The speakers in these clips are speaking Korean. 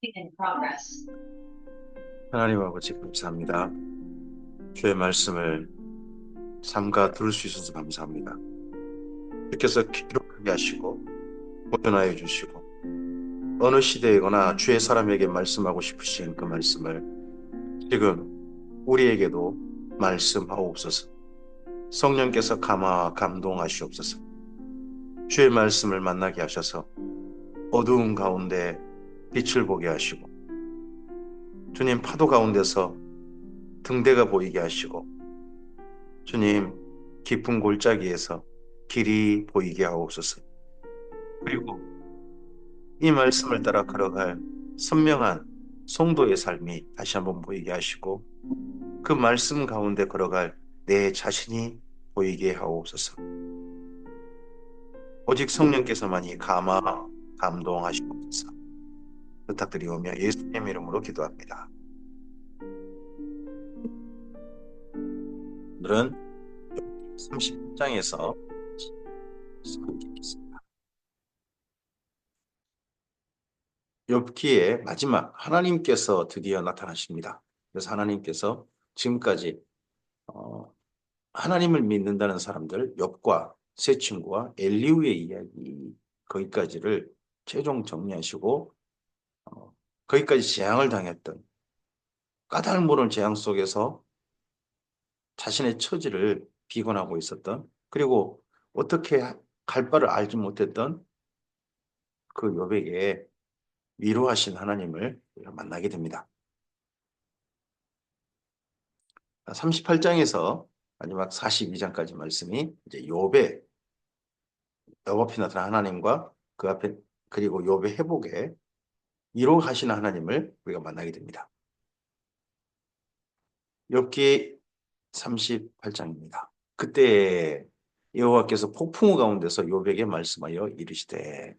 in progress. 하나님 아버지 감사합니다. 주의 말씀을 삼가 들을 수 있어서 감사합니다. 주께서 기록하게 하시고 보존하여 주시고 어느 시대이거나 주의 사람에게 말씀하고 싶으신 그 말씀을 지금 우리에게도 말씀하옵소서. 성령께서 감동하시옵소서. 주의 말씀을 만나게 하셔서 어두운 가운데 빛을 보게 하시고 주님 파도 가운데서 등대가 보이게 하시고 주님 깊은 골짜기에서 길이 보이게 하옵소서. 그리고 이 말씀을 따라 걸어갈 선명한 성도의 삶이 다시 한번 보이게 하시고 그 말씀 가운데 걸어갈 내 자신이 보이게 하옵소서. 오직 성령께서만이 감동하시옵소서. 부탁드리오며 예수님 이름으로 기도합니다. 오늘은 30장에서 읽겠습니다. 욥기의 마지막 하나님께서 드디어 나타나십니다. 그래서 하나님께서 지금까지 하나님을 믿는다는 사람들 욥과 세 친구와 엘리후의 이야기 거기까지를 최종 정리하시고 거기까지 재앙을 당했던 까닭 모르는 재앙 속에서 자신의 처지를 비관하고 있었던 그리고 어떻게 갈 바를 알지 못했던 그 욥에게 위로하신 하나님을 우리가 만나게 됩니다. 38장에서 마지막 42장까지 말씀이 이제 욥의 욥 앞에 나타난 하나님과 그 앞에 그리고 욥의 회복에 위로하시는 하나님을 우리가 만나게 됩니다. 욥기 38장입니다. 그때 여호와께서 폭풍우 가운데서 욥에게 말씀하여 이르시되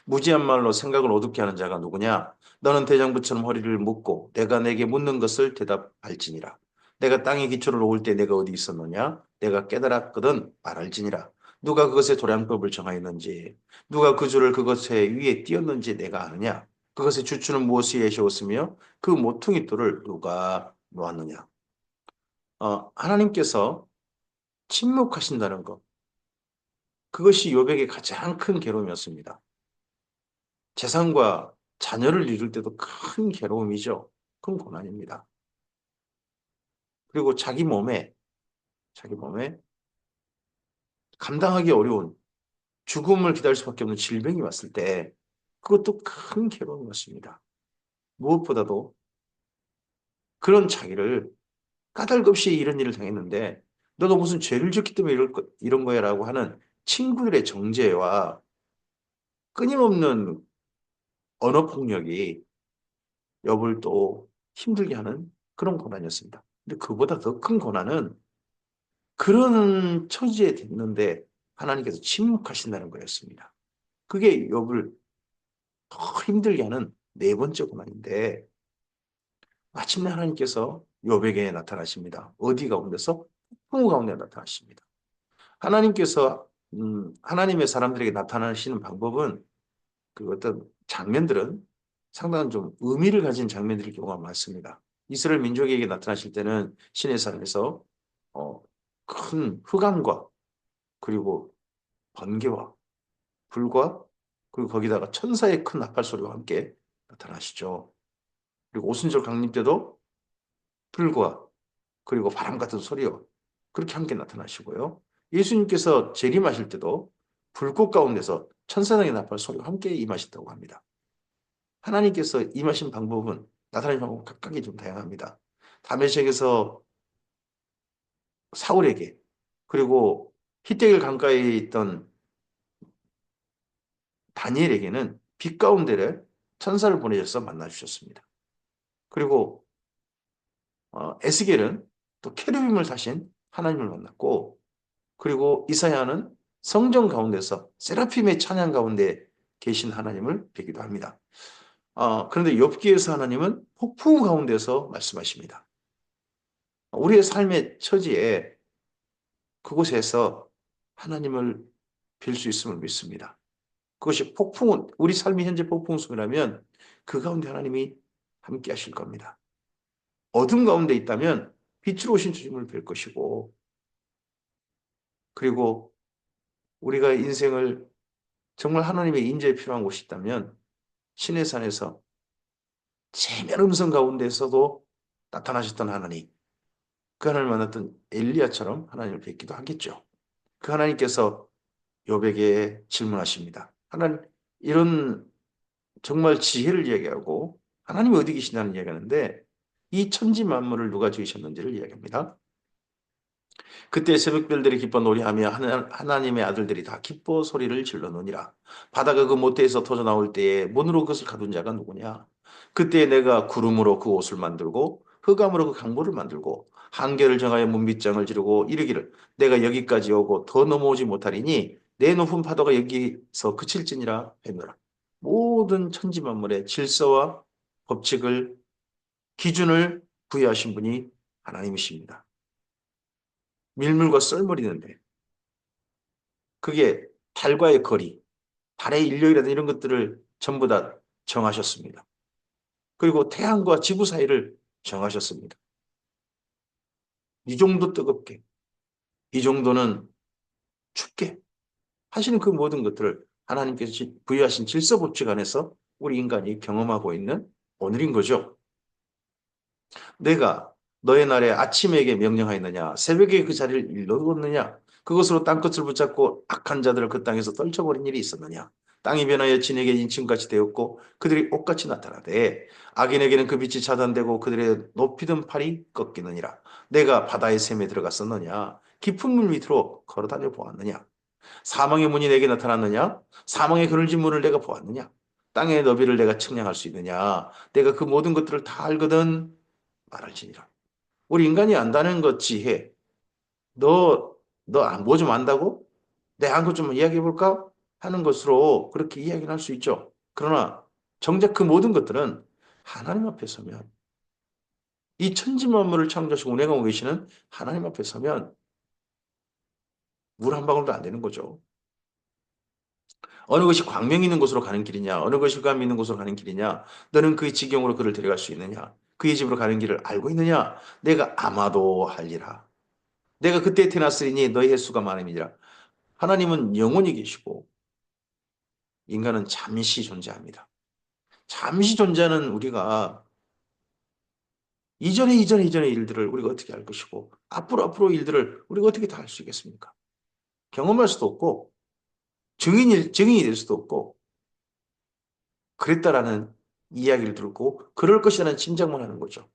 무지한 말로 생각을 어둡게 하는 자가 누구냐? 너는 대장부처럼 허리를 묶고 내가 내게 묻는 것을 대답할지니라. 내가 땅의 기초를 놓을 때 내가 어디 있었느냐? 내가 깨달았거든 말할지니라. 누가 그것의 도량법을 정하였는지 누가 그 줄을 그것의 위에 띄었는지 내가 아느냐? 그것의 주추는 무엇이 세웠으며 그 모퉁이 돌을 누가 놓았느냐? 하나님께서 침묵하신다는 것. 그것이 욥에게 가장 큰 괴로움이었습니다. 재산과 자녀를 이룰 때도 큰 괴로움이죠. 큰 고난입니다. 그리고 자기 몸에 감당하기 어려운 죽음을 기다릴 수밖에 없는 질병이 왔을 때 그것도 큰 괴로움이었습니다. 무엇보다도 그런 자기를 까닭없이 이런 일을 당했는데 너가 무슨 죄를 짓기 때문에 이런 거야 라고 하는 친구들의 정죄와 끊임없는 언어폭력이 욥을 또 힘들게 하는 그런 고난이었습니다. 근데 그보다 더 큰 고난은 그런 처지에 됐는데 하나님께서 침묵하신다는 거였습니다. 그게 욥을 더 힘들게 하는 네 번째 고난인데 마침내 하나님께서 욥에게 나타나십니다. 어디 가운데서? 풍무 가운데 나타나십니다. 하나님께서 하나님의 사람들에게 나타나시는 방법은 그 어떤 장면들은 상당한 좀 의미를 가진 장면들일 경우가 많습니다. 이스라엘 민족에게 나타나실 때는 신의 산에서 어, 큰 흑암과 그리고 번개와 불과 그리고 거기다가 천사의 큰 나팔 소리와 함께 나타나시죠. 그리고 오순절 강림 때도 불과 그리고 바람 같은 소리와 그렇게 함께 나타나시고요. 예수님께서 재림하실 때도 불꽃 가운데서 천사장의 나팔 소리와 함께 임하신다고 합니다. 하나님께서 임하신 방법은 나타나는 방법은 각각이 좀 다양합니다. 다메섹에서 사울에게 그리고 히데길 강가에 있던 다니엘에게는 빛 가운데를 천사를 보내셔서 만나 주셨습니다. 그리고 에스겔은 또 케루빔을 타신 하나님을 만났고 그리고 이사야는 성전 가운데서 세라핌의 찬양 가운데 계신 하나님을 뵙기도 합니다. 그런데 욥기에서 하나님은 폭풍 가운데서 말씀하십니다. 우리의 삶의 처지에 그곳에서 하나님을 빌 수 있음을 믿습니다. 그것이 폭풍은 우리 삶이 현재 폭풍 속이라면 그 가운데 하나님이 함께 하실 겁니다. 어둠 가운데 있다면 빛으로 오신 주님을 뵐 것이고, 그리고 우리가 인생을 정말 하나님의 인재에 필요한 곳이 있다면 신의 산에서 체면 음성 가운데서도 나타나셨던 하나님, 그 하나님을 만났던 엘리야처럼 하나님을 뵙기도 하겠죠. 그 하나님께서 요백에 질문하십니다. 하나님, 이런 정말 지혜를 이야기하고 하나님이 어디 계시냐는 이야기하는데 이 천지 만물을 누가 지으셨는지를 이야기합니다. 그때 새벽별들이 기뻐 노래하며 하나님의 아들들이 다 기뻐 소리를 질러노니라. 바다가 그 모태에서 터져 나올 때에 문으로 그것을 가둔 자가 누구냐? 그때 내가 구름으로 그 옷을 만들고 흑암으로 그 강물을 만들고 한계를 정하여 문빗장을 지르고 이르기를 내가 여기까지 오고 더 넘어오지 못하리니 내 높은 파도가 여기서 그칠지니라 했노라. 모든 천지 만물의 질서와 법칙을 기준을 부여하신 분이 하나님이십니다. 밀물과 썰물이는데 그게 달과의 거리, 달의 인력이라든지 이런 것들을 전부 다 정하셨습니다. 그리고 태양과 지구 사이를 정하셨습니다. 이 정도 뜨겁게, 이 정도는 춥게 하시는 그 모든 것들을 하나님께서 부여하신 질서 법칙 안에서 우리 인간이 경험하고 있는 오늘인 거죠. 내가 너의 날에 아침에게 명령하였느냐 새벽에 그 자리를 일러두었느냐 그것으로 땅끝을 붙잡고 악한 자들을 그 땅에서 떨쳐버린 일이 있었느냐 땅이 변하여 진에게 인침같이 되었고 그들이 옷같이 나타나되 악인에게는 그 빛이 차단되고 그들의 높이든 팔이 꺾이느니라 내가 바다의 샘에 들어갔었느냐 깊은 물 밑으로 걸어다녀 보았느냐 사망의 문이 내게 나타났느냐 사망의 그늘진 문을 내가 보았느냐 땅의 너비를 내가 측량할 수 있느냐 내가 그 모든 것들을 다 알거든 말할지니라. 우리 인간이 안다는 것 지혜. 뭐 좀 안다고? 내 안 것 좀 이야기해 볼까? 하는 것으로 그렇게 이야기를 할 수 있죠. 그러나 정작 그 모든 것들은 하나님 앞에 서면 이 천지 만물을 창조하시고 운행하고 계시는 하나님 앞에 서면 물 한 방울도 안 되는 거죠. 어느 것이 광명이 있는 곳으로 가는 길이냐, 어느 것이 흑암이 있는 곳으로 가는 길이냐, 너는 그 지경으로 그를 데려갈 수 있느냐, 그의 집으로 가는 길을 알고 있느냐, 내가 아마도 할리라. 내가 그때 태어났으리니 너희 횟수가 많음이니라. 하나님은 영원히 계시고 인간은 잠시 존재합니다. 잠시 존재하는 우리가 이전의 일들을 우리가 어떻게 알 것이고 앞으로 일들을 우리가 어떻게 다 알 수 있겠습니까? 경험할 수도 없고 증인이 될 수도 없고 그랬다라는 이야기를 듣고 그럴 것이라는 짐작만 하는 거죠.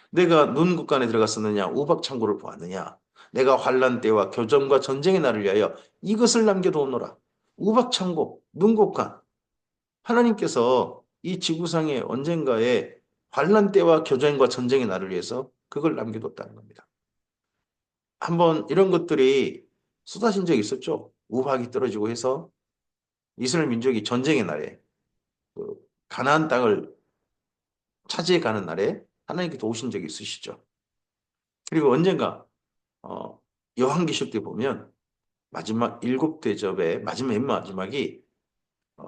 내가 눈 국간에 들어갔었느냐 우박 창고를 보았느냐 내가 환란 때와 교전과 전쟁의 날을 위하여 이것을 남겨두었노라. 우박 창고, 눈 국간 하나님께서 이 지구상에 언젠가에 환란 때와 교전과 전쟁의 날을 위해서 그걸 남겨뒀다는 겁니다. 한번 이런 것들이 쏟아진 적이 있었죠. 우박이 떨어지고 해서 이스라엘 민족이 전쟁의 날에 그 가나안 땅을 차지해 가는 날에 하나님께 도우신 적이 있으시죠. 그리고 언젠가 어, 요한계시록 때 보면 마지막 일곱 대접의 마지막 맨 마지막이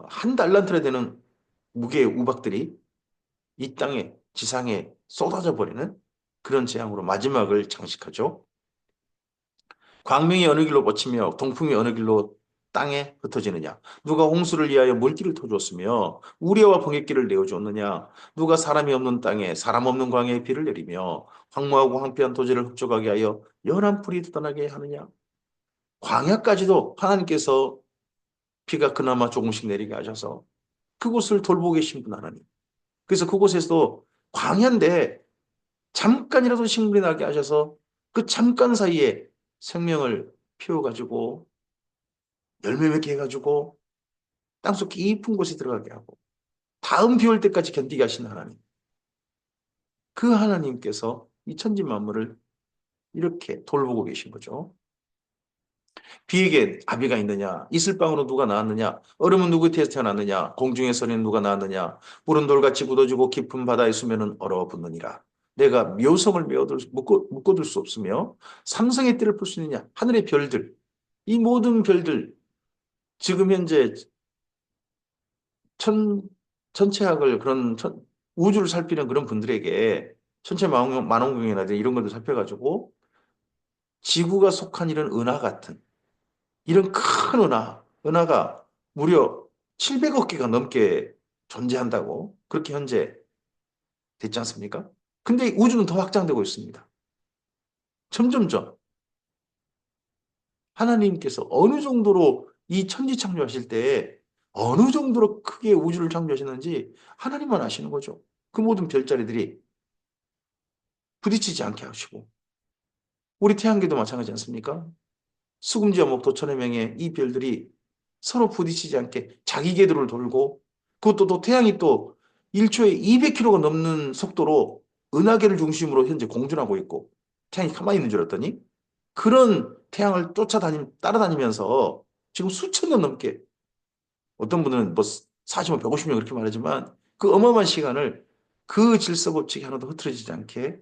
한 달란트나 되는 무게의 우박들이 이 땅에 지상에 쏟아져 버리는 그런 재앙으로 마지막을 장식하죠. 광명이 어느 길로 뻗치며 동풍이 어느 길로 땅에 흩어지느냐? 누가 홍수를 위하여 물길을 터주었으며 우리와 번갯길을 내어주었느냐? 누가 사람이 없는 땅에 사람 없는 광야에 비를 내리며 황무하고 황폐한 토지를 흡족하게 하여 연한 풀이 돋아나게 하느냐? 광야까지도 하나님께서 비가 그나마 조금씩 내리게 하셔서 그곳을 돌보고 계신 분 하나님. 그래서 그곳에서도 광야인데 잠깐이라도 식물이 나게 하셔서 그 잠깐 사이에 생명을 피워가지고 열매 맺게 해가지고 땅속 깊은 곳에 들어가게 하고 다음 비 올 때까지 견디게 하시는 하나님. 그 하나님께서 이 천지 만물을 이렇게 돌보고 계신 거죠. 비에게 아비가 있느냐? 이슬방으로 누가 나왔느냐? 얼음은 누구에게서 태어났느냐? 공중의 소리는 누가 나왔느냐? 물은 돌같이 굳어지고 깊은 바다의 수면은 얼어붙느니라. 내가 묘성을 묶어둘 수 없으며 삼성의 띠를 풀 수 있느냐? 하늘의 별들, 이 모든 별들, 지금 현재 천체학을 우주를 살피는 그런 분들에게 천체 만원경이나 이런 것도 살펴가지고 지구가 속한 이런 은하 같은 이런 큰 은하가 무려 700억 개가 넘게 존재한다고 그렇게 현재 됐지 않습니까? 근데 우주는 더 확장되고 있습니다. 점점점 하나님께서 어느 정도로 이 천지 창조하실 때 어느 정도로 크게 우주를 창조하셨는지 하나님만 아시는 거죠. 그 모든 별자리들이 부딪히지 않게 하시고 우리 태양계도 마찬가지 않습니까? 수금지와 목도 천의 명에 이 별들이 서로 부딪히지 않게 자기 궤도를 돌고 그것도 또 태양이 또 1초에 200km가 넘는 속도로 은하계를 중심으로 현재 공전하고 있고 태양이 가만히 있는 줄 알았더니 그런 태양을 따라다니면서 지금 수천 년 넘게 어떤 분은 뭐 40년, 150년 그렇게 말하지만 그 어마어마한 시간을 그 질서 법칙이 하나도 흐트러지지 않게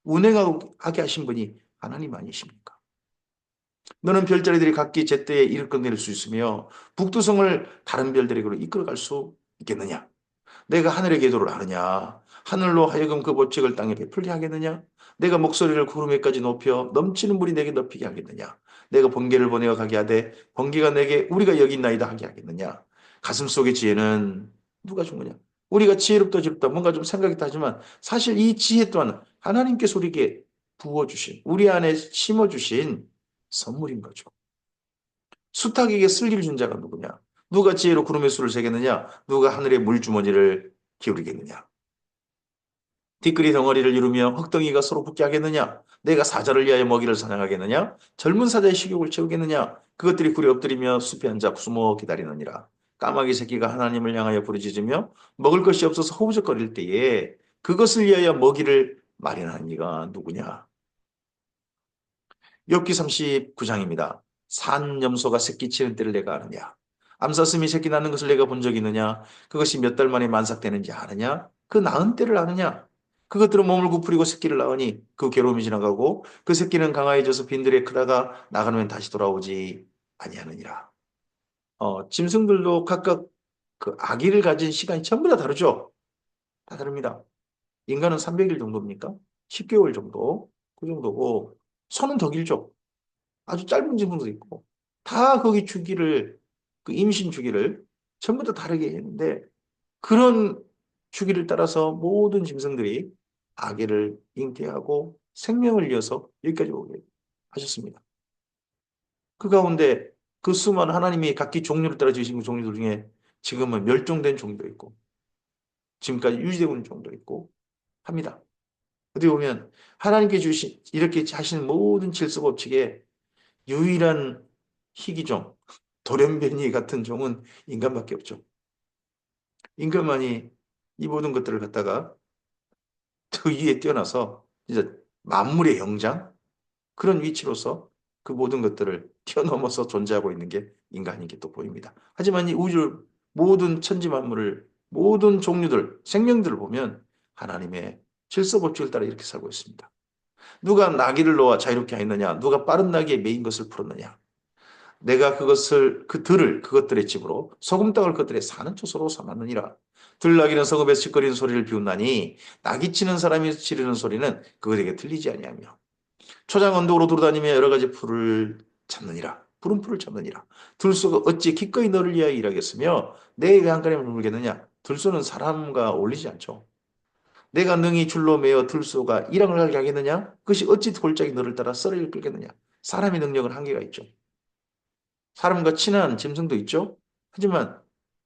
운행하게 하신 분이 하나님 아니십니까? 너는 별자리들이 각기 제때에 이끌어낼 수 있으며 북두성을 다른 별들에게로 이끌어갈 수 있겠느냐? 내가 하늘의 궤도를 아느냐? 하늘로 하여금 그 법칙을 땅에 베풀게 하겠느냐? 내가 목소리를 구름에까지 높여 넘치는 물이 내게 넘히게 하겠느냐? 내가 번개를 보내어 가게 하되 번개가 내게 우리가 여기 있나이다 하게 하겠느냐? 가슴 속의 지혜는 누가 준 거냐? 우리가 지혜롭다 뭔가 좀 생각했다 하지만 사실 이 지혜 또한 하나님께서 우리에게 부어주신 우리 안에 심어주신 선물인 거죠. 수탉에게 쓸기를 준 자가 누구냐? 누가 지혜로 구름의 수를 세겠느냐? 누가 하늘의 물주머니를 기울이겠느냐? 티끌이 덩어리를 이루며 흙덩이가 서로 붙게 하겠느냐? 내가 사자를 위하여 먹이를 사냥하겠느냐? 젊은 사자의 식욕을 채우겠느냐? 그것들이 굴에 엎드리며 숲에 앉아 숨어 기다리느니라. 까마귀 새끼가 하나님을 향하여 부르짖으며 먹을 것이 없어서 허우적거릴 때에 그것을 위하여 먹이를 마련한 이가 누구냐? 욥기 39장입니다. 산 염소가 새끼 치는 때를 내가 아느냐? 암사슴이 새끼 낳는 것을 내가 본 적이 있느냐? 그것이 몇 달 만에 만삭되는지 아느냐? 그 낳은 때를 아느냐? 그것들은 몸을 부풀리고 새끼를 낳으니 그 괴로움이 지나가고 그 새끼는 강화해져서 빈들에 크다가 나가면 다시 돌아오지 아니하느니라. 짐승들도 각각 그 아기를 가진 시간이 전부 다 다르죠? 다 다릅니다. 인간은 300일 정도입니까? 10개월 정도? 그 정도고 소는 더 길죠? 아주 짧은 질문도 있고 다 거기 주기를 그 임신 주기를 전부 다 다르게 했는데 그런 주기를 따라서 모든 짐승들이 아기를 잉태하고 생명을 이어서 여기까지 오게 하셨습니다. 그 가운데 그 수많은 하나님이 각기 종류를 따라 지으신 그 종류들 중에 지금은 멸종된 종도 있고 지금까지 유지되고 있는 종도 있고 합니다. 어떻게 보면 하나님께 주신 이렇게 하시는 모든 질서 법칙에 유일한 희귀종, 돌연변이 같은 종은 인간밖에 없죠. 인간만이 이 모든 것들을 갖다가 그 위에 뛰어나서 진짜 만물의 영장 그런 위치로서 그 모든 것들을 뛰어넘어서 존재하고 있는 게 인간인 게 또 보입니다. 하지만 이 우주 모든 천지 만물을 모든 종류들 생명들을 보면 하나님의 질서 법칙을 따라 이렇게 살고 있습니다. 누가 나귀를 놓아 자유롭게 하였느냐? 누가 빠른 나귀에 매인 것을 풀었느냐? 내가 그것들의 집으로 소금땅을 그들의 사는 초소로 삼았느니라. 들나귀는 성읍에서 시끄러운 소리를 비웃나니 나귀 치는 사람이 지르는 소리는 그들에게 들리지 아니하며 초장 언덕으로 돌아다니며 여러 가지 풀을 잡느니라. 푸른 풀을 잡느니라. 들소가 어찌 기꺼이 너를 위하여 일하겠으며 내 외양간에 물겠느냐? 들소는 사람과 어울리지 않죠. 내가 능히 줄로 매어 들소가 일항을 하게 하겠느냐? 그것이 어찌 골짜기 너를 따라 썰을 끌겠느냐? 사람의 능력은 한계가 있죠. 사람과 친한 짐승도 있죠. 하지만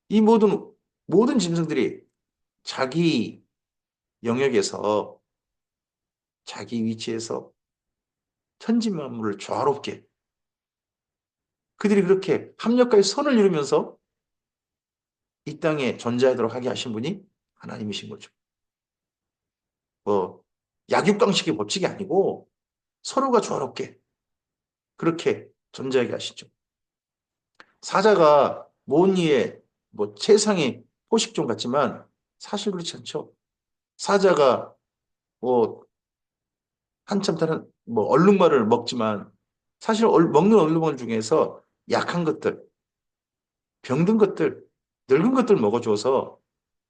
이 모든 짐승들이 자기 영역에서 자기 위치에서 천지 만물을 조화롭게 그들이 그렇게 합력하여 선을 이루면서 이 땅에 존재하도록 하게 하신 분이 하나님이신 거죠. 뭐 약육강식의 법칙이 아니고 서로가 조화롭게 그렇게 존재하게 하시죠. 사자가 모니의 뭐 최상의 포식종 같지만 사실 그렇지 않죠. 사자가 뭐 한참 다른 뭐 얼룩말을 먹지만 사실 먹는 얼룩말 중에서 약한 것들, 병든 것들, 늙은 것들 먹어줘서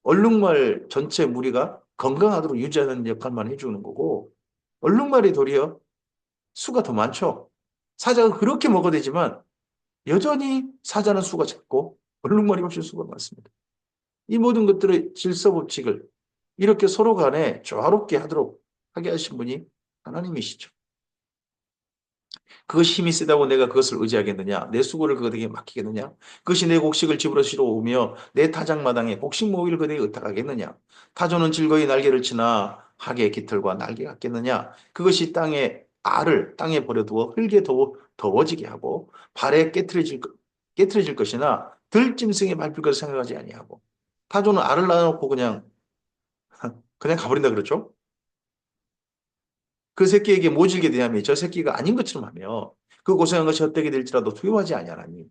얼룩말 전체 무리가 건강하도록 유지하는 역할만 해주는 거고, 얼룩말이 도리어 수가 더 많죠. 사자가 그렇게 먹어대지만 여전히 사자는 수가 작고 얼룩말이 훨씬 수가 많습니다. 이 모든 것들의 질서 법칙을 이렇게 서로 간에 조화롭게 하도록 하게 하신 분이 하나님이시죠. 그것이 힘이 세다고 내가 그것을 의지하겠느냐? 내 수고를 그에게 맡기겠느냐? 그것이 내 곡식을 집으로 오며 내 타작마당에 곡식 모이를 그에게 의탁하겠느냐? 타조는 즐거이 날개를 치나 학의 깃털과 날개 같겠느냐? 그것이 땅에 알을 땅에 버려두어 흙에 더워지게 하고 발에 깨트려질 것이나 들짐승에 밟힐 것을 생각하지 아니하고 타조는 알을 낳아놓고 그냥 가버린다 그렇죠? 그 새끼에게 모질게 대하며 저 새끼가 아닌 것처럼 하며 그 고생한 것이 헛되게 될지라도 두려워하지 아니하나니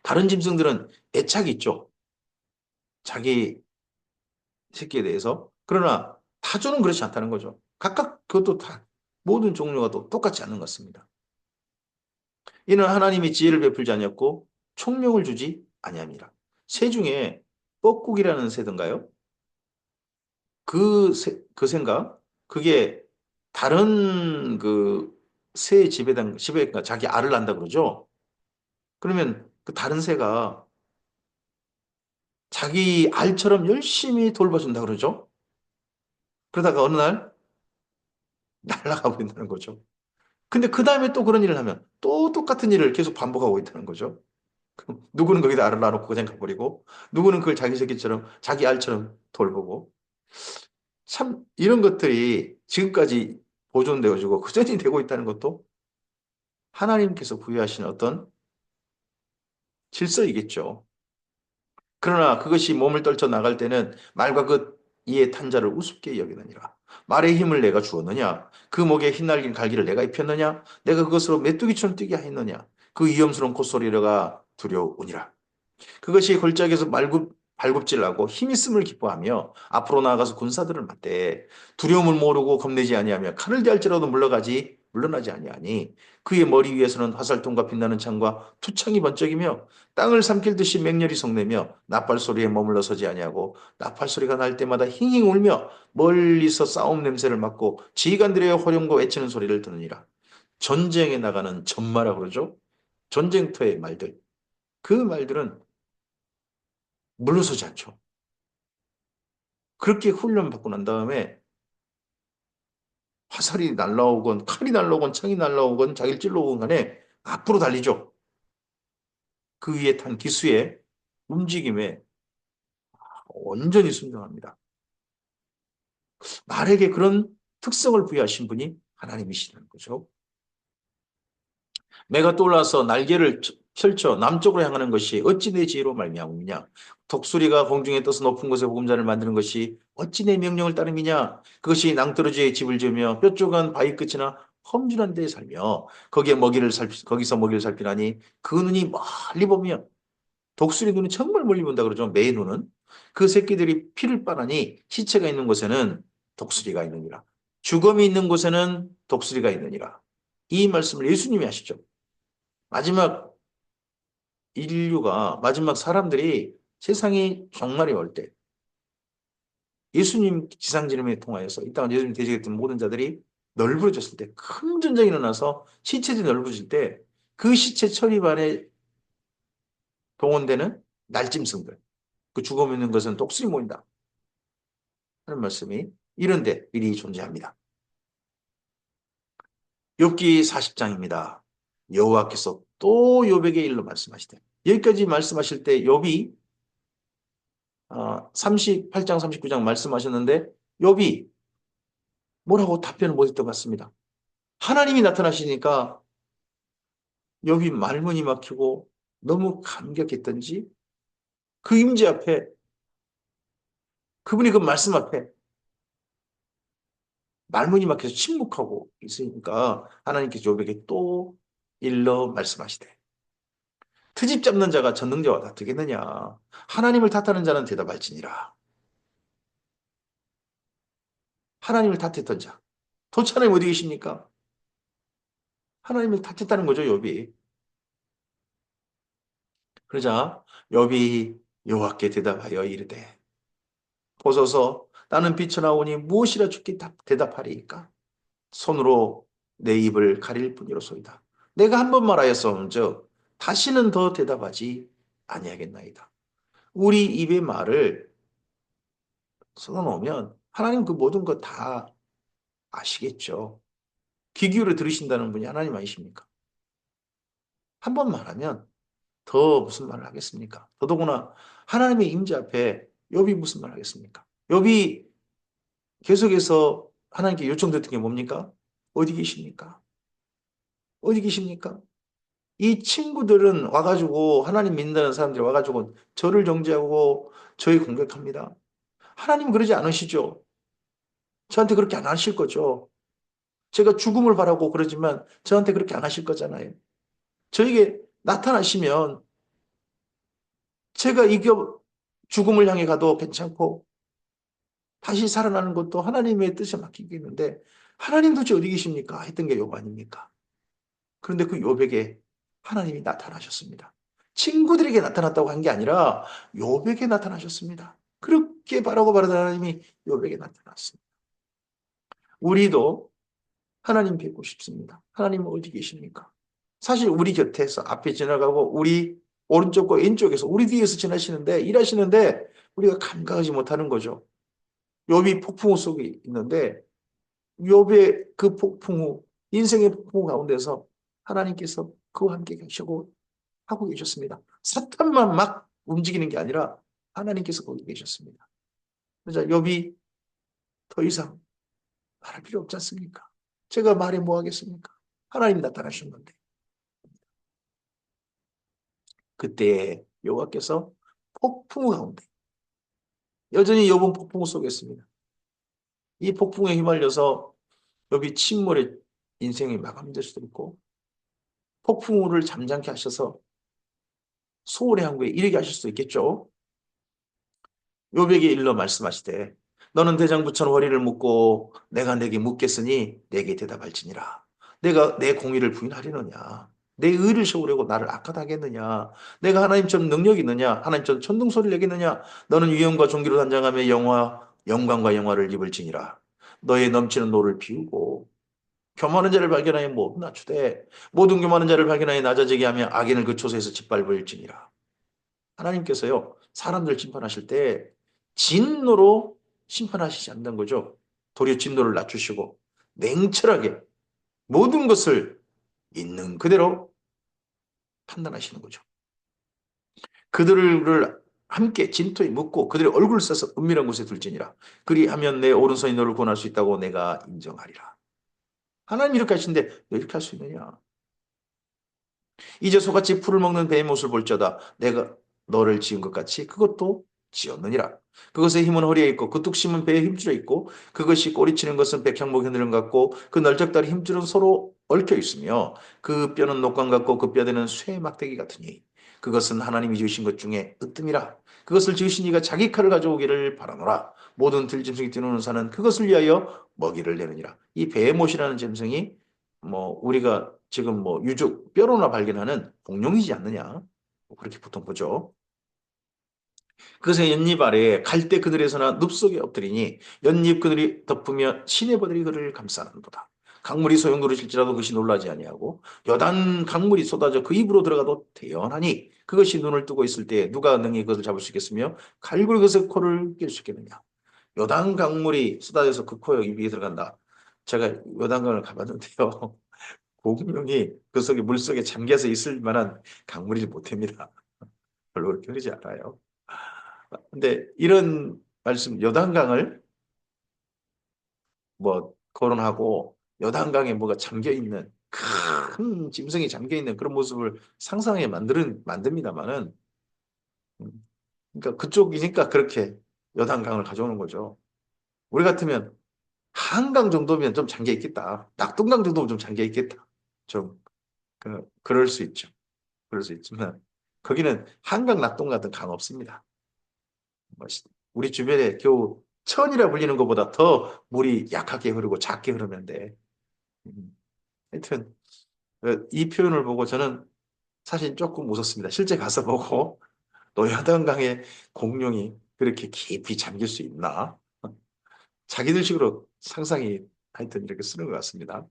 다른 짐승들은 애착이 있죠. 자기 새끼에 대해서. 그러나 타조는 그렇지 않다는 거죠. 각각 그것도 다 모든 종류가 또 똑같지 않는 것 같습니다. 이는 하나님이 지혜를 베풀지 아니었고 총명을 주지 아니함이라. 새 중에 뻐꾸기라는 새든가요? 그 생각, 그게 다른 그 새 집에 그러니까 자기 알을 낳는다 그러죠. 그러면 그 다른 새가 자기 알처럼 열심히 돌봐준다 그러죠. 그러다가 어느 날 날아가 버린다는 거죠. 근데 그 다음에 또 그런 일을 하면 또 똑같은 일을 계속 반복하고 있다는 거죠. 그럼 누구는 거기다 알을 낳아놓고 그냥 가버리고, 누구는 그걸 자기 새끼처럼, 자기 알처럼 돌보고. 참, 이런 것들이 지금까지 보존되어지고 그전이 되고 있다는 것도 하나님께서 부여하신 어떤 질서이겠죠. 그러나 그것이 몸을 떨쳐 나갈 때는 말과 그 이에 탄 자를 우습게 여기느니라. 말의 힘을 내가 주었느냐? 그 목에 휘날린 갈기를 내가 입혔느냐? 내가 그것으로 메뚜기처럼 뛰게 하였느냐? 그 위험스러운 콧소리가 두려우니라. 그것이 골짜기에서 발굽질하고 힘 있음을 기뻐하며 앞으로 나아가서 군사들을 맞대 두려움을 모르고 겁내지 아니하며 칼을 대할지라도 물러나지 아니하니 그의 머리 위에서는 화살통과 빛나는 창과 투창이 번쩍이며 땅을 삼킬 듯이 맹렬히 성내며 나팔 소리에 머물러 서지 아니하고 나팔 소리가 날 때마다 힝힝 울며 멀리서 싸움 냄새를 맡고 지휘관들의 호령과 외치는 소리를 듣느니라. 전쟁에 나가는 전마라 그러죠. 전쟁터의 말들. 그 말들은 물러서지 않죠. 그렇게 훈련받고 난 다음에 화살이 날라오건 칼이 날라오건 창이 날라오건 자기를 찔러오건 간에 앞으로 달리죠. 그 위에 탄 기수의 움직임에 온전히 순종합니다. 말에게 그런 특성을 부여하신 분이 하나님이시라는 거죠. 내가 떠올라서 날개를 펼쳐 남쪽으로 향하는 것이 어찌 내 지혜로 말미암느냐? 독수리가 공중에 떠서 높은 곳에 보금자를 만드는 것이 어찌 내 명령을 따름이냐? 그것이 낭떠러지에 집을 지으며 뾰족한 바위 끝이나 험준한 데에 살며 거기서 먹이를 살피나니 그 눈이 멀리 보며 독수리 눈이 정말 멀리 본다 그러죠. 매 눈은 그 새끼들이 피를 빨아니 시체가 있는 곳에는 독수리가 있느니라. 죽음이 있는 곳에는 독수리가 있느니라. 이 말씀을 예수님이 하시죠. 마지막 마지막 사람들이 세상이 종말이 올 때, 예수님 지상지름에 통하여서 이 땅을 예수님 대적했던 모든 자들이 널브러졌을 때, 큰 전쟁이 일어나서 시체들이 널브러질 때, 그 시체 처리반에 동원되는 날짐승들, 그 죽어 있는 것은 독수리 모인다 하는 말씀이 이런데 미리 존재합니다. 욥기 40장입니다. 여호와께서 또 욥에게 일러 말씀하시되, 여기까지 말씀하실 때 욥이 38장, 39장 말씀하셨는데 욥이 뭐라고 답변을 못했던 것 같습니다. 하나님이 나타나시니까 욥이 말문이 막히고 너무 감격했던지 그 임재 앞에 그분이 그 말씀 앞에 말문이 막혀서 침묵하고 있으니까 하나님께서 욥에게 또 일러 말씀하시되 트집 잡는 자가 전능자와 다투겠느냐 하나님을 탓하는 자는 대답할지니라. 하나님을 탓했던 자 도대체 하나님 어디 계십니까? 하나님을 탓했다는 거죠 욥이. 그러자 욥이 여호와께 대답하여 이르되 보소서 나는 비쳐나오니 무엇이라 주께 대답하리이까? 손으로 내 입을 가릴 뿐이로소이다. 내가 한 번 말하였음즉 다시는 더 대답하지 아니하겠나이다. 우리 입의 말을 쏟아놓으면 하나님 그 모든 것 다 아시겠죠. 귀 기울여 들으신다는 분이 하나님 아니십니까? 한 번 말하면 더 무슨 말을 하겠습니까? 더더구나 하나님의 임재 앞에 욥이 무슨 말을 하겠습니까? 욥이 계속해서 하나님께 요청드렸던 게 뭡니까? 어디 계십니까? 어디 계십니까? 이 친구들은 와가지고 하나님 믿는다는 사람들이 와가지고 저를 정죄하고 저희 공격합니다. 하나님 그러지 않으시죠? 저한테 그렇게 안 하실 거죠? 제가 죽음을 바라고 그러지만 저한테 그렇게 안 하실 거잖아요. 저에게 나타나시면 제가 이겨 죽음을 향해 가도 괜찮고 다시 살아나는 것도 하나님의 뜻에 맡기겠는데 하나님 도대체 어디 계십니까? 했던 게 욥 아닙니까? 그런데 그 욥에게 하나님이 나타나셨습니다. 친구들에게 나타났다고 한 게 아니라 욥에게 나타나셨습니다. 그렇게 바라고 바라던 하나님이 욥에게 나타났습니다. 우리도 하나님 뵙고 싶습니다. 하나님 어디 계십니까? 사실 우리 곁에서 앞에 지나가고 우리 오른쪽과 왼쪽에서 우리 뒤에서 지나시는데 일하시는데 우리가 감각하지 못하는 거죠. 욥이 폭풍우 속에 있는데 욥의 그 폭풍우, 인생의 폭풍우 가운데서 하나님께서 그와 함께 계시고 하고 계셨습니다. 사탄만 막 움직이는 게 아니라 하나님께서 거기 계셨습니다. 그래서 욥이 더 이상 말할 필요 없지 않습니까? 제가 말해 뭐 하겠습니까? 하나님이 나타나셨는데 그때 여호와께서 폭풍우 가운데 여전히 욥은 폭풍우 속에 있습니다. 이 폭풍에 휘말려서 욥이 침몰의 인생이 마감될 수도 있고 폭풍우를 잠잠케 하셔서 소홀의 항구에 이르게 하실 수도 있겠죠. 욥에게 일러 말씀하시되 너는 대장부처럼 허리를 묶고 내가 내게 묻겠으니 내게 대답할지니라. 내가 내 공의를 부인하려느냐? 내 의를 세우려고 나를 악하다 하겠느냐? 내가 하나님처럼 능력이 있느냐? 하나님처럼 천둥소리를 내겠느냐? 너는 위엄과 존귀로 단장하며 영광과 영화를 입을지니라. 너의 넘치는 노를 비우고 교만한 자를 발견하여 모두 낮추되 모든 교만한 자를 발견하여 낮아지게 하며 악인을 그 초소에서 짓밟을지니라. 하나님께서요, 사람들 심판하실 때 진노로 심판하시지 않는 거죠. 도리어 진노를 낮추시고 냉철하게 모든 것을 있는 그대로 판단하시는 거죠. 그들을 함께 진토에 묻고 그들의 얼굴을 써서 은밀한 곳에 둘지니라. 그리하면 내 오른손이 너를 구원할 수 있다고 내가 인정하리라. 하나님 이렇게 하시는데 왜 이렇게 할 수 있느냐? 이제 소같이 풀을 먹는 배의 모습을 볼지어다. 내가 너를 지은 것 같이 그것도 지었느니라. 그것의 힘은 허리에 있고 그 뚝심은 배에 힘줄에 있고 그것이 꼬리치는 것은 백향목 흔들음 같고 그 널쩍다리 힘줄은 서로 얽혀 있으며 그 뼈는 녹관 같고 그 뼈대는 쇠 막대기 같으니 그것은 하나님이 지으신 것 중에 으뜸이라. 그것을 지으신 이가 자기 칼을 가져오기를 바라노라. 모든 들짐승이 뛰노는 산은 그것을 위하여 먹이를 내느니라. 이 베헤못이라는 짐승이 뭐 우리가 지금 뭐 유적 뼈로나 발견하는 공룡이지 않느냐 뭐 그렇게 보통 보죠. 그것의 연잎 아래에 갈대 그늘에서나 늪속에 엎드리니 연잎 그늘이 덮으며 시내버들이 그를 감싸는도다. 강물이 소용 돌으실지라도 그것이 놀라지 아니하고 여단 강물이 쏟아져 그 입으로 들어가도 대연하니 그것이 눈을 뜨고 있을 때 누가 능히 그것을 잡을 수 있겠으며 갈고리 그것의 코를 낄 수 있겠느냐. 여단 강물이 쏟아져서 그 코에 입에 들어간다. 제가 요단강을 가봤는데요. 공룡이 그 속에 물속에 잠겨서 있을 만한 강물이지 못합니다. 별로 그렇게 흐르지 않아요. 근데 이런 말씀, 요단강을 뭐 거론하고 요단강에 뭐가 잠겨 있는 큰 짐승이 잠겨 있는 그런 모습을 상상해 만듭니다만은, 그러니까 그쪽이니까 그렇게 요단강을 가져오는 거죠. 우리 같으면 한강 정도면 좀 잠겨 있겠다. 낙동강 정도면 좀 잠겨 있겠다. 좀 그럴 수 있죠. 그럴 수 있지만 거기는 한강 낙동 같은 강 없습니다. 뭐 우리 주변에 겨우 천이라 불리는 것보다 더 물이 약하게 흐르고 작게 흐르는데 하여튼 이 표현을 보고 저는 사실 조금 웃었습니다. 실제 가서 보고 노야단강의 공룡이 그렇게 깊이 잠길 수 있나? 자기들 식으로 상상이 하여튼 이렇게 쓰는 것 같습니다.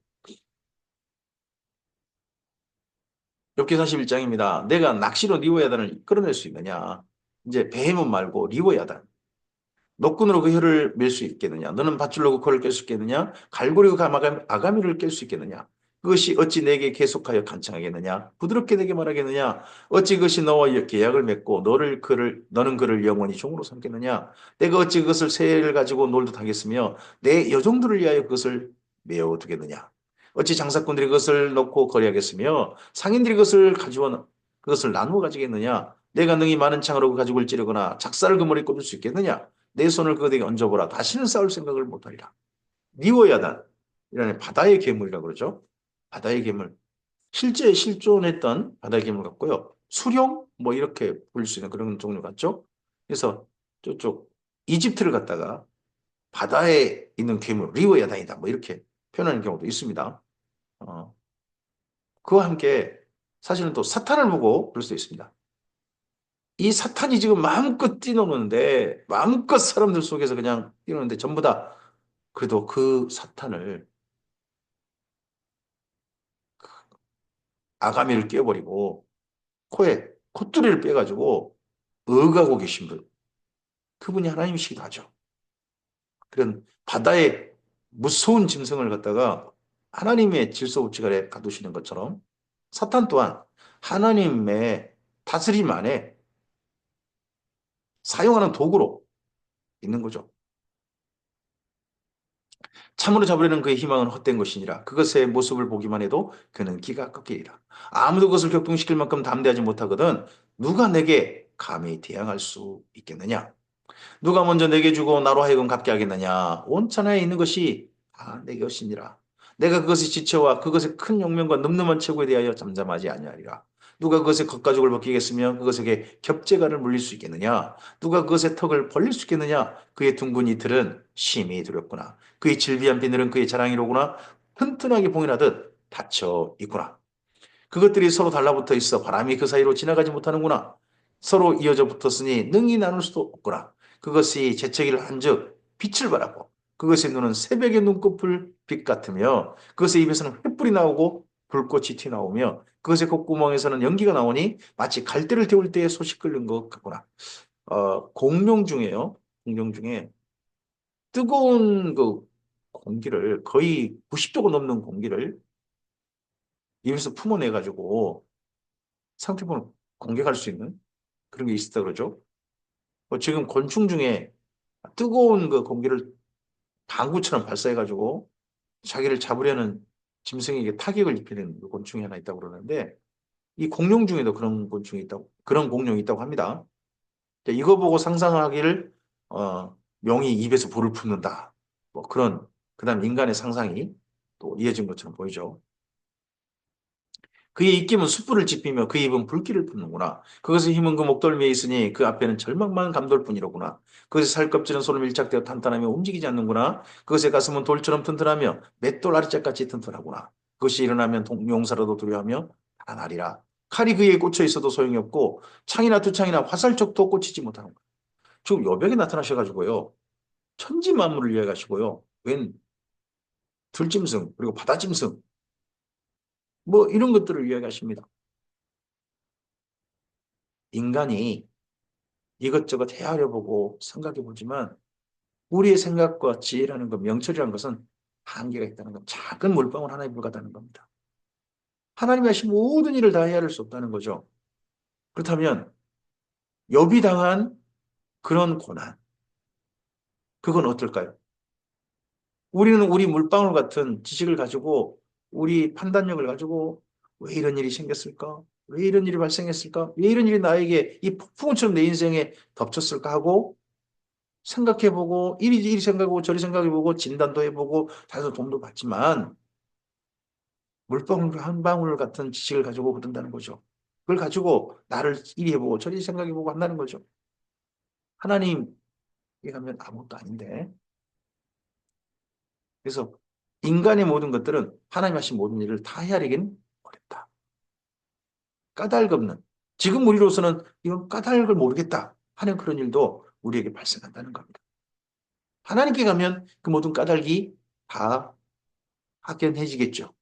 욥기 41장입니다. 내가 낚시로 리워야단을 끌어낼 수 있느냐? 이제 베헤몬 말고 리워야단. 노끈으로 그 혀를 밀 수 있겠느냐? 너는 밧줄로 그 코를 깰 수 있겠느냐? 갈고리로 그 아가미를 깰 수 있겠느냐? 그것이 어찌 내게 계속하여 간청하겠느냐? 부드럽게 내게 말하겠느냐? 어찌 그것이 너와 계약을 맺고 너는 그를 영원히 종으로 삼겠느냐? 내가 어찌 그것을 새를 가지고 놀듯 하겠으며 내 여종들을 위하여 그것을 메어 두겠느냐? 어찌 장사꾼들이 그것을 놓고 거래하겠으며 상인들이 그것을 나누어 가지겠느냐? 내가 능히 많은 창으로 그 가죽을 찌르거나 작사를 그 머리에 꽂을 수 있겠느냐? 내 손을 그에게 얹어보라. 다시는 싸울 생각을 못하리라. 니워야단. 이라는 바다의 괴물이라고 그러죠. 바다의 괴물. 실제 실존했던 바다의 괴물 같고요. 수룡? 뭐 이렇게 부를 수 있는 그런 종류 같죠. 그래서 저쪽 이집트를 갖다가 바다에 있는 괴물, 리워야단이다. 뭐 이렇게 표현하는 경우도 있습니다. 어, 그와 함께 사실은 또 사탄을 보고 그럴 수도 있습니다. 이 사탄이 지금 마음껏 뛰노는데, 마음껏 사람들 속에서 그냥 뛰노는데, 전부 다 그래도 그 사탄을 아가미를 끼워버리고 코에 콧뚜리를 빼가지고 응하고 계신 분. 그분이 하나님이시기도 하죠. 그런 바다의 무서운 짐승을 갖다가 하나님의 질서 법칙 아래 가두시는 것처럼 사탄 또한 하나님의 다스림 안에 사용하는 도구로 있는 거죠. 참으로 잡으려는 그의 희망은 헛된 것이니라. 그것의 모습을 보기만 해도 그는 기가 꺾이리라. 아무도 그것을 격동시킬 만큼 담대하지 못하거든 누가 내게 감히 대항할 수 있겠느냐? 누가 먼저 내게 주고 나로 하여금 갚게 하겠느냐? 온 천하에 있는 것이 다 내 것이니라. 내가 그것의 지체와 그것의 큰 용명과 늠름한 체고에 대하여 잠잠하지 아니하리라. 누가 그것의 겉가죽을 벗기겠으며 그것에게 겹재간을 물릴 수 있겠느냐? 누가 그것의 턱을 벌릴 수 있겠느냐? 그의 둥근 이틀은 심히 두렵구나. 그의 질비한 비늘은 그의 자랑이로구나. 튼튼하게 봉인하듯 닫혀 있구나. 그것들이 서로 달라붙어 있어 바람이 그 사이로 지나가지 못하는구나. 서로 이어져 붙었으니 능히 나눌 수도 없구나. 그것이 재채기를 한즉 빛을 발하고 그것의 눈은 새벽의 눈꺼풀 빛 같으며 그것의 입에서는 횃불이 나오고 불꽃이 튀어나오며 그것의 콧구멍에서는 연기가 나오니 마치 갈대를 태울 때에 솟이 끓는 것 같구나. 공룡 중에요. 공룡 중에 뜨거운 그 공기를 거의 90도가 넘는 공기를 입에서 품어내가지고 상태본을 공격할 수 있는 그런 게 있었다 그러죠. 지금 곤충 중에 뜨거운 그 공기를 방구처럼 발사해가지고 자기를 잡으려는 짐승에게 타격을 입히는 그 곤충이 하나 있다고 그러는데 이 공룡 중에도 그런 곤충이 있다고, 그런 공룡이 있다고 합니다. 이거 보고 상상하기를, 명이 입에서 불을 뿜는다. 뭐 그런, 그다음 인간의 상상이 또 이어진 것처럼 보이죠. 그의 입김은 숯불을 지피며 그 입은 불길을 뿜는구나. 그것의 힘은 그 목덜미에 있으니 그 앞에는 절망만 감돌 뿐이로구나. 그것의 살껍질은 손을 밀착되어 탄탄하며 움직이지 않는구나. 그것의 가슴은 돌처럼 튼튼하며 맷돌 아리짝같이 튼튼하구나. 그것이 일어나면 용사라도 두려워하며 달아나리라. 칼이 그에게 꽂혀 있어도 소용이 없고 창이나 두창이나 화살촉도 꽂히지 못하는 거야. 지금 여백에 나타나셔가지고요. 천지 만물을 이해하시고요. 웬 들짐승 그리고 바다짐승 뭐 이런 것들을 이야기하십니다. 인간이 이것저것 헤아려 보고 생각해 보지만 우리의 생각과 지혜라는 것, 명철이라는 것은 한계가 있다는 것, 작은 물방울 하나에 불과하다는 겁니다. 하나님이 하신 모든 일을 다 헤아릴 수 없다는 거죠. 그렇다면 욥이 당한 그런 고난, 그건 어떨까요? 우리는 우리 물방울 같은 지식을 가지고 우리 판단력을 가지고 왜 이런 일이 생겼을까? 왜 이런 일이 발생했을까? 왜 이런 일이 나에게 이 폭풍처럼 내 인생에 덮쳤을까 하고 생각해보고 이리 생각해보고 저리 생각해보고 진단도 해보고 다해서 도움도 받지만 물방울 한 방울 같은 지식을 가지고 그런다는 거죠. 그걸 가지고 나를 이리 해보고 저리 생각해보고 한다는 거죠. 하나님에 가면 아무것도 아닌데. 그래서 인간의 모든 것들은 하나님 하신 모든 일을 다 헤아리긴 어렵다. 까닭 없는. 지금 우리로서는 이건 까닭을 모르겠다 하는 그런 일도 우리에게 발생한다는 겁니다. 하나님께 가면 그 모든 까닭이 다 확연해지겠죠.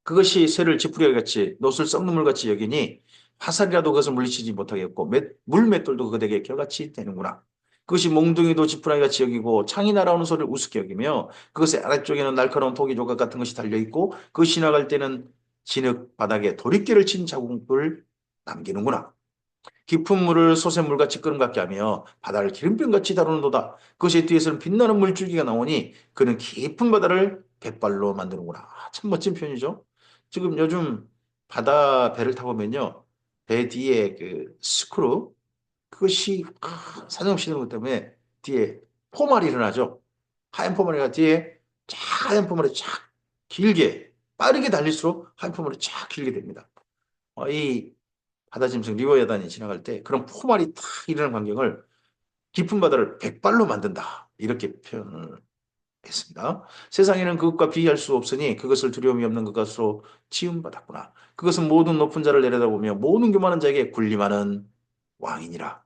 그것이 새를 지푸레기 같이 노술 썩는 물같이 여기니 화살이라도 그것을 물리치지 못하겠고 물맷돌도 그들에게 겨같이 되는구나. 그것이 몽둥이도 지푸라기 같이 여기고 창이 날아오는 소리를 우습게 여기며 그것의 아래쪽에는 날카로운 토기 조각 같은 것이 달려있고 그것이 지나갈 때는 진흙 바닥에 도리깨를 친 자국을 남기는구나. 깊은 물을 솟샘물같이 끓음같게 하며 바다를 기름병같이 다루는도다. 그것의 뒤에서는 빛나는 물줄기가 나오니 그는 깊은 바다를 백발로 만드는구나. 참 멋진 표현이죠. 지금 요즘 바다 배를 타고 오면요. 배 뒤에 그 스크루 그것이 사정없이 되는 것 때문에 뒤에 포말이 일어나죠. 하얀 포말이가 뒤에 하얀 포말이 쫙 길게 빠르게 달릴수록 하얀 포말이 쫙 길게 됩니다. 이 바다짐승 리버야단이 지나갈 때 그런 포말이 탁 일어나는 광경을 깊은 바다를 백발로 만든다. 이렇게 표현을 했습니다. 세상에는 그것과 비교할 수 없으니 그것을 두려움이 없는 것으로 치움받았구나. 그것은 모든 높은 자를 내려다보며 모든 교만한 자에게 군림하는 왕이니라.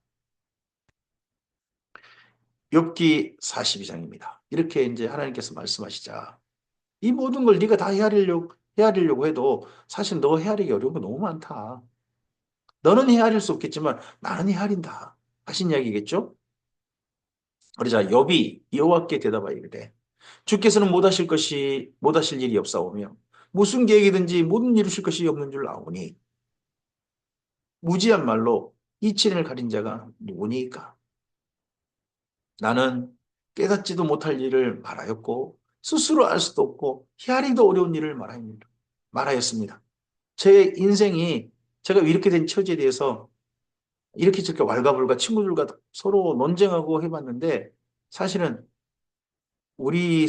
욥기 42장입니다. 이렇게 이제 하나님께서 말씀하시자 이 모든 걸 네가 다 헤아리려고 해도 사실 너 헤아리기 어려운 거 너무 많다. 너는 헤아릴 수 없겠지만 나는 헤아린다. 하신 이야기겠죠? 그러자 욥이 여호와께 대답하여 이르되 주께서는 못하실 일이 없사오며 무슨 계획이든지 모든 이루실 것이 없는 줄 아오니 무지한 말로 이치를 가린 자가 누구니까 나는 깨닫지도 못할 일을 말하였고 스스로 알 수도 없고 헤아리기도 어려운 일을 말하였습니다. 제 인생이 제가 이렇게 된 처지에 대해서 이렇게 저렇게 왈가불가 친구들과 서로 논쟁하고 해봤는데 사실은 우리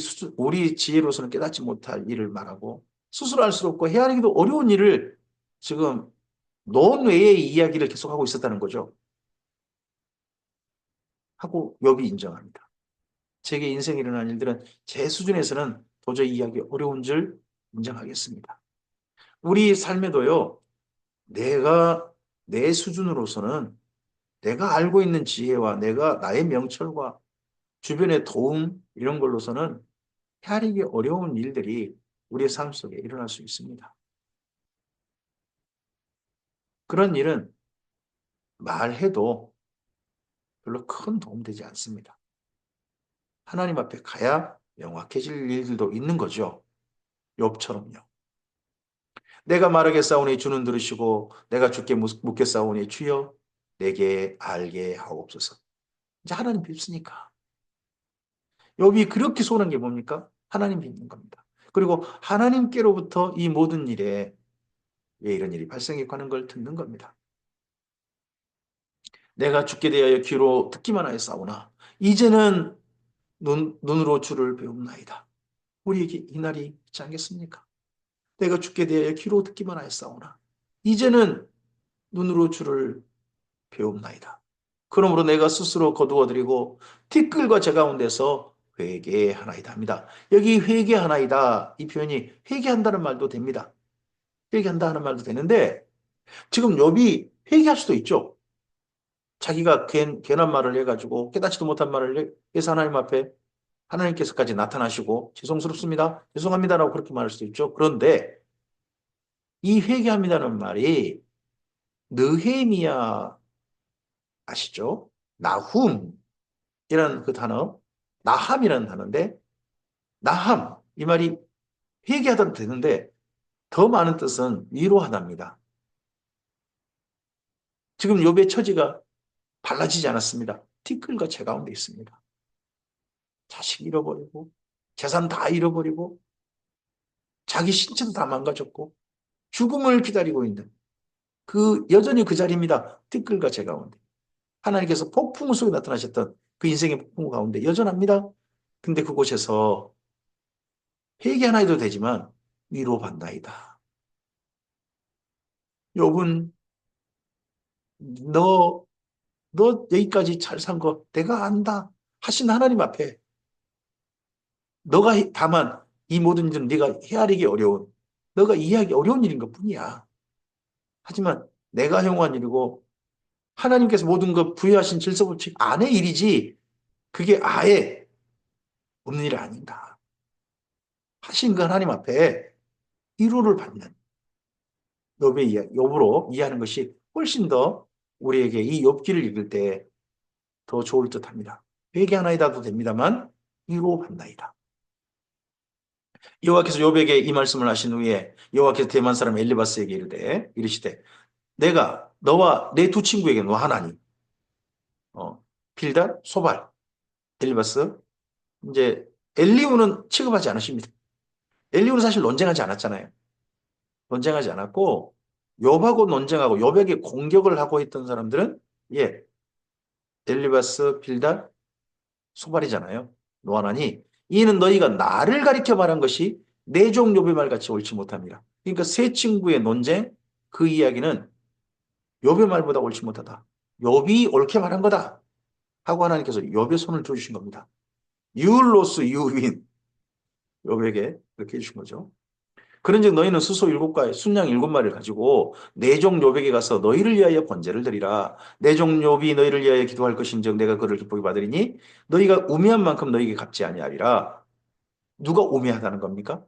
지혜로서는 깨닫지 못할 일을 말하고 스스로 알 수 없고 헤아리기도 어려운 일을 지금 논외의 이야기를 계속하고 있었다는 거죠. 하고 욥이 인정합니다. 제게 인생에 일어난 일들은 제 수준에서는 도저히 이해하기 어려운 줄 인정하겠습니다. 우리 삶에도요, 내가 내 수준으로서는 내가 알고 있는 지혜와 나의 명철과 주변의 도움 이런 걸로서는 헤아리기 어려운 일들이 우리의 삶 속에 일어날 수 있습니다. 그런 일은 말해도 별로 큰 도움 되지 않습니다. 하나님 앞에 가야 명확해질 일들도 있는 거죠. 욥처럼요. 내가 말하겠사오니 주는 들으시고 내가 주께 묻겠사오니 주여 내게 알게 하옵소서. 이제 하나님 뵙으니까. 욥이 그렇게 소원한 게 뭡니까? 하나님 뵙는 겁니다. 그리고 하나님께로부터 이 모든 일에 왜 이런 일이 발생했고 하는 걸 듣는 겁니다. 내가 죽게 대하여 귀로 듣기만 하였사오나 이제는 눈으로 주를 배움나이다. 우리에게 이 날이 있지 않겠습니까? 내가 죽게 대하여 귀로 듣기만 하였사오나 이제는 눈으로 주를 배움나이다. 그러므로 내가 스스로 거두어드리고 티끌과 제 가운데서 회개하나이다 합니다. 여기 회개하나이다 이 표현이 회개한다는 말도 됩니다. 회개한다 하는 말도 되는데 지금 욥이 회개할 수도 있죠. 자기가 괜한 말을 해가지고 깨닫지도 못한 말을 해서 하나님 앞에 하나님께서까지 나타나시고 죄송스럽습니다. 죄송합니다라고 그렇게 말할 수도 있죠. 그런데 이 회개합니다는 말이 느헤미야 아시죠? 나훔이라는 그 단어, 나함이라는 단어인데 나함 이 말이 회개하다 되는데 더 많은 뜻은 위로하답니다. 지금 욥의 처지가 달라지지 않았습니다. 티끌과 재 가운데 있습니다. 자식 잃어버리고 재산 다 잃어버리고 자기 신체도 다 망가졌고 죽음을 기다리고 있는 여전히 그 자리입니다. 티끌과 재 가운데. 하나님께서 폭풍 속에 나타나셨던 그 인생의 폭풍 가운데 여전합니다. 근데 그곳에서 회개 하나 해도 되지만 위로받나이다. 욥은 너, 너 여기까지 잘 산 거 내가 안다. 하신 하나님 앞에 너가 다만 이 모든 일은 네가 헤아리기 어려운 너가 이해하기 어려운 일인 것 뿐이야. 하지만 내가 행한 일이고 하나님께서 모든 것 부여하신 질서법칙 안의 일이지 그게 아예 없는 일이 아니다. 하신 그 하나님 앞에 위로를 받는 욥으로 이해하는 것이 훨씬 더 우리에게 이 욥기를 읽을 때 더 좋을 듯합니다. 회개하나이다도 됩니다만 위로받나이다. 여호와께서 욥에게 이 말씀을 하신 후에 여호와께서 대만 사람 엘리바스에게 이르시되 내가 너와 내 두 친구에게 너 하나니 빌닷 소발 엘리바스 이제 엘리후는 취급하지 않으십니다. 엘리후는 사실 논쟁하지 않았잖아요. 논쟁하지 않았고 욥하고 논쟁하고 욥에게 공격을 하고 있던 사람들은 예 엘리바스 빌닷 소발이잖아요. 노아나니 이는 너희가 나를 가리켜 말한 것이 내 종 욥의 말같이 옳지 못합니다. 그러니까 세 친구의 논쟁 그 이야기는 욥의 말보다 옳지 못하다. 욥이 옳게 말한 거다. 하고 하나님께서 욥의 손을 들어주신 겁니다. You lose, you win. 욥에게 그렇게 해주신 거죠. 그런즉 너희는 수소 7가에 순양 7마리를 가지고 내 종 욥에게 가서 너희를 위하여 번제를 드리라. 내 종 욥이 너희를 위하여 기도할 것인즉 내가 그를 기쁘게 받으리니 너희가 우매한 만큼 너희에게 갚지 아니하리라. 누가 우매하다는 겁니까?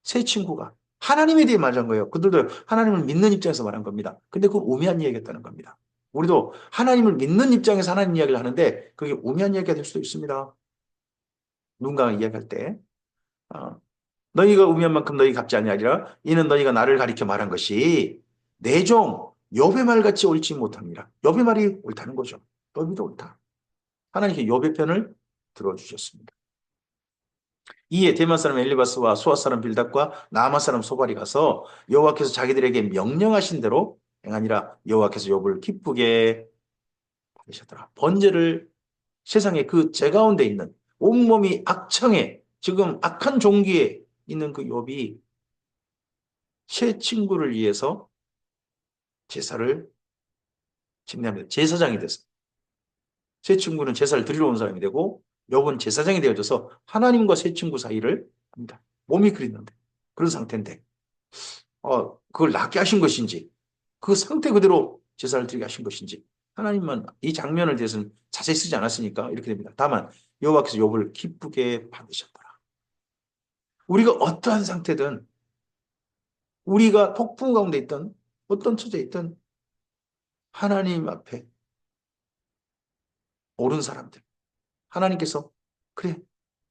세 친구가 하나님에 대해 말한 거예요. 그들도 하나님을 믿는 입장에서 말한 겁니다. 근데 그걸 우매한 이야기했다는 겁니다. 우리도 하나님을 믿는 입장에서 하나님 이야기를 하는데 그게 우매한 이야기가 될 수도 있습니다. 누군가가 이야기할 때 너희가 우매한 만큼 너희 갚지 아니하리라. 이는 너희가 나를 가리켜 말한 것이 내 종 욥의 말같이 옳지 못합니다. 욥의 말이 옳다는 거죠. 욥이도 옳다. 하나님께 욥의 편을 들어주셨습니다. 이에 대만 사람 엘리바스와 수아 사람 빌닷과 나아마 사람 소발이 가서 여호와께서 자기들에게 명령하신 대로 행하니라. 여호와께서 욥을 기쁘게 받으셨더라. 번제를 세상에 그 제 가운데 있는 온몸이 악창에 지금 악한 종기에 있는 그 욥이 새 친구를 위해서 제사를 집례합니다. 제사장이 됐어요. 새 친구는 제사를 드리러 온 사람이 되고 욥은 제사장이 되어져서 하나님과 새 친구 사이를 합니다. 몸이 그리는데 그런 상태인데 그걸 낫게 하신 것인지 그 상태 그대로 제사를 드리게 하신 것인지 하나님은 이 장면을 대해서는 자세히 쓰지 않았으니까 이렇게 됩니다. 다만 여호와께서 욥을 기쁘게 받으셨더라. 우리가 어떠한 상태든 우리가 폭풍 가운데 있든 어떤 처지에 있든 하나님 앞에 옳은 사람들 하나님께서 그래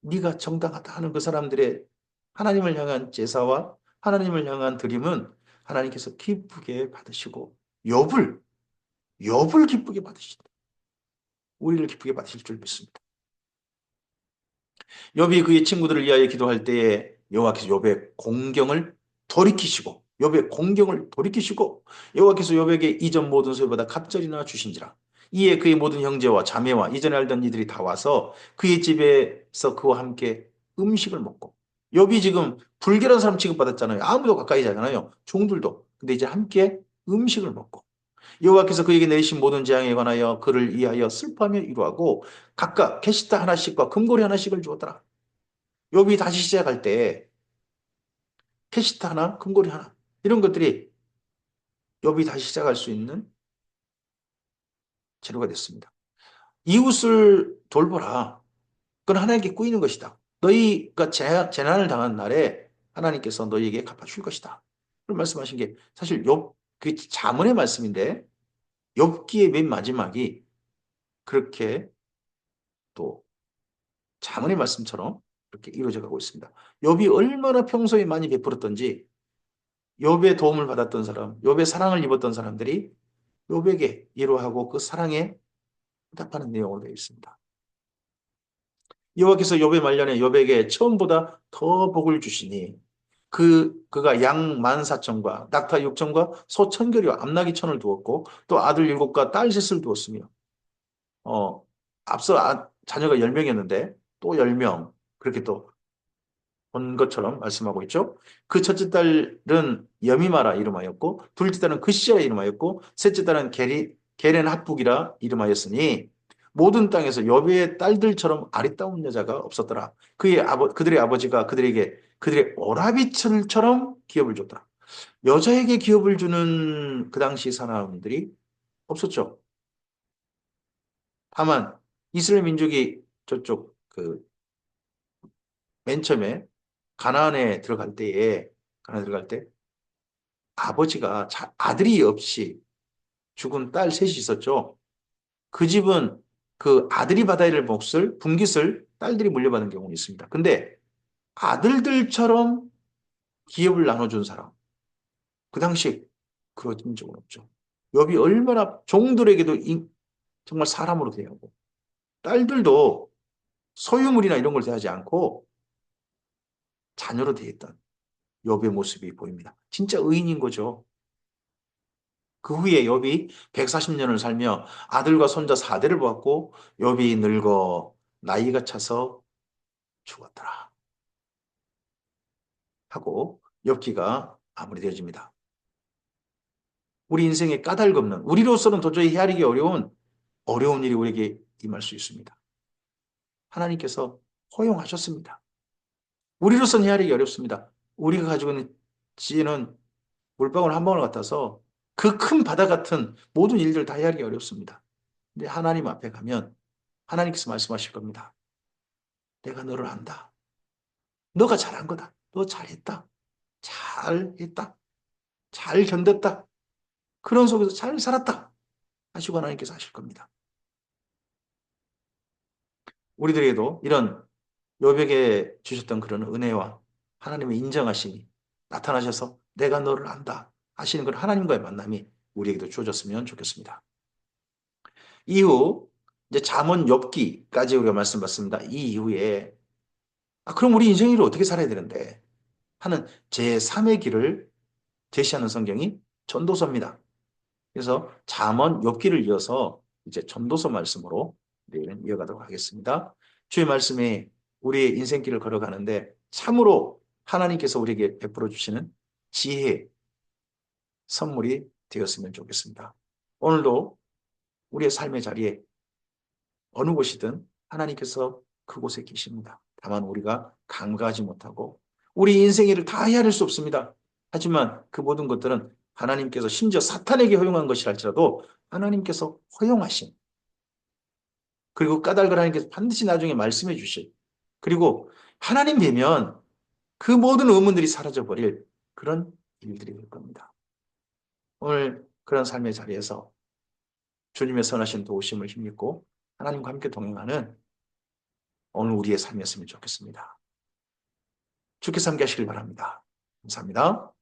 네가 정당하다 하는 그 사람들의 하나님을 향한 제사와 하나님을 향한 드림은 하나님께서 기쁘게 받으시고 욥을 기쁘게 받으신다. 우리를 기쁘게 받으실 줄 믿습니다. 욥이 그의 친구들을 위하여 기도할 때에 여호와께서 욥의 공경을 돌이키시고 여호와께서 욥에게 이전 모든 소유보다 갑절이나 주신지라. 이에 그의 모든 형제와 자매와 이전에 알던 이들이 다 와서 그의 집에서 그와 함께 음식을 먹고 욥이 지금 불결한 사람 취급받았잖아요. 아무도 가까이 자잖아요. 종들도. 근데 이제 함께 음식을 먹고 여호와께서 그에게 내리신 모든 재앙에 관하여 그를 위하여 슬퍼하며 위로하고 각각 게시타 하나씩과 금고리 하나씩을 주었더라. 욥이 다시 시작할 때 캐시트 하나, 금고리 하나 이런 것들이 욥이 다시 시작할 수 있는 재료가 됐습니다. 이웃을 돌보라. 그건 하나님께 꾸이는 것이다. 너희가 재난을 당한 날에 하나님께서 너희에게 갚아줄 것이다. 그런 말씀하신 게 사실 그 자문의 말씀인데 욥기의 맨 마지막이 그렇게 또 자문의 말씀처럼 그렇게 이루어져 가고 있습니다. 욥이 얼마나 평소에 많이 베풀었던지 욥의 도움을 받았던 사람, 욥의 사랑을 입었던 사람들이 욥에게 위로하고 그 사랑에 보답하는 내용으로 되어 있습니다. 여호와께서 욥의 말년에 욥에게 처음보다 더 복을 주시니 그가 양 14,000과 낙타 6,000과 소 1,000결이와 암나귀 1,000을 두었고 또 아들 7과 딸 셋을 두었으며 앞서 자녀가 10명이었는데 또 10명 그렇게 또 본 것처럼 말씀하고 있죠. 그 첫째 딸은 여미마라 이름하였고 둘째 딸은 그시라 이름하였고 셋째 딸은 게렌 합북이라 이름하였으니 모든 땅에서 여비의 딸들처럼 아리따운 여자가 없었더라. 그들의 아버지가 그들에게 그들의 오라비처럼 기업을 줬더라. 여자에게 기업을 주는 그 당시 사람들이 없었죠. 다만 이스라엘 민족이 저쪽 그 맨 처음에 가나안에 들어갈 때 아버지가 아들이 없이 죽은 딸 셋이 있었죠. 그 집은 그 아들이 받아야 될 몫을 분깃을 딸들이 물려받은 경우는 있습니다. 근데 아들들처럼 기업을 나눠준 사람 그 당시 그런 적은 없죠. 욥이 얼마나 종들에게도 정말 사람으로 대하고 딸들도 소유물이나 이런 걸 대하지 않고 자녀로 대했던 욥의 모습이 보입니다. 진짜 의인인 거죠. 그 후에 욥이 140년을 살며 아들과 손자 4대를 보았고 욥이 늙어 나이가 차서 죽었더라 하고 욥기가 마무리되어집니다. 우리 인생에 까닭 없는 우리로서는 도저히 헤아리기 어려운 일이 우리에게 임할 수 있습니다. 하나님께서 허용하셨습니다. 우리로서는 헤아리기 어렵습니다. 우리가 가지고 있는 지혜는 물방울 한 방울 같아서 그 큰 바다 같은 모든 일들을 다 헤아리기 어렵습니다. 근데 하나님 앞에 가면 하나님께서 말씀하실 겁니다. 내가 너를 안다. 너가 잘한 거다. 너 잘했다. 잘했다. 잘 견뎠다. 그런 속에서 잘 살았다. 하시고 하나님께서 하실 겁니다. 우리들에게도 이런 욥에게 주셨던 그런 은혜와 하나님의 인정하심이 나타나셔서 내가 너를 안다 하시는 그런 하나님과의 만남이 우리에게도 주어졌으면 좋겠습니다. 이후 이제 잠언 욥기까지 우리가 말씀받습니다. 이 이후에 그럼 우리 인생을 어떻게 살아야 되는데 하는 제3의 길을 제시하는 성경이 전도서입니다. 그래서 잠언 욥기를 이어서 이제 전도서 말씀으로 내일은 이어가도록 하겠습니다. 주의 말씀이 우리의 인생길을 걸어가는데 참으로 하나님께서 우리에게 베풀어 주시는 지혜 선물이 되었으면 좋겠습니다. 오늘도 우리의 삶의 자리에 어느 곳이든 하나님께서 그곳에 계십니다. 다만 우리가 감각하지 못하고 우리 인생의 일을 다 헤아릴 수 없습니다. 하지만 그 모든 것들은 하나님께서 심지어 사탄에게 허용한 것이랄지라도 하나님께서 허용하신 그리고 까닭을 하나님께서 반드시 나중에 말씀해 주실 그리고 하나님 되면 그 모든 의문들이 사라져버릴 그런 일들이 될 겁니다. 오늘 그런 삶의 자리에서 주님의 선하신 도우심을 힘입고 하나님과 함께 동행하는 오늘 우리의 삶이었으면 좋겠습니다. 주께서 함께 하시길 바랍니다. 감사합니다.